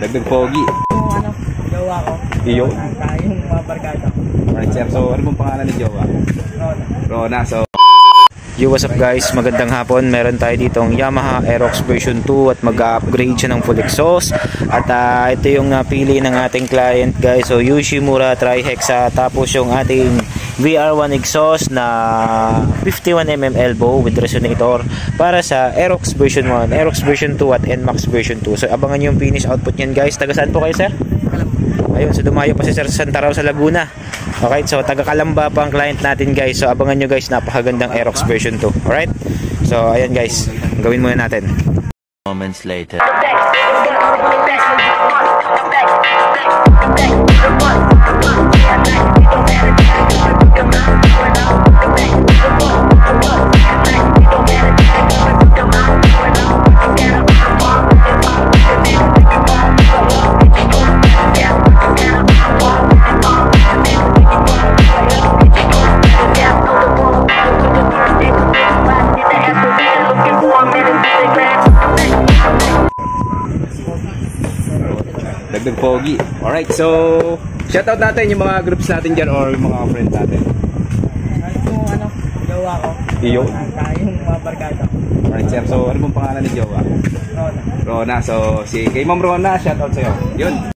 Dagdag pogi. Yung ano, jowa ko. Iyo. Yung mga barkada. Alright sir, so ano pong pangalan ni jowa? Rona. Rona, so Yo, what's up guys? Magandang hapon. Meron tayo ditong Yamaha Aerox version 2 at mag-upgrade siya ng full exhaust. At ito yung pili ng ating client guys. So Yoshimura Tri-Hexa, tapos yung ating VR1 exhaust na 51mm elbow with resonator para sa Aerox version 1, Aerox version 2 at NMAX version 2. So abangan yung finish output niyan guys. Taga saan po kayo sir? Ayun, so dumayo pa si Sir Santa Rosa, Laguna. Okay, so taga Kalamba pa ang client natin guys. So abangan nyo guys, napakagandang Aerox version 2. Alright? So ayan guys, gawin muna natin. Moments later. dagdag pogi. Alright, so shoutout natin yung mga groups natin dyan or yung mga friends natin. Yung ano, jowa ko. Iyo. Yung mga barkada. Alright sir, so ano pong pangalan ni jowa? Rona. Rona, so si kay Ma'am Rona, shoutout sa'yo. Yun.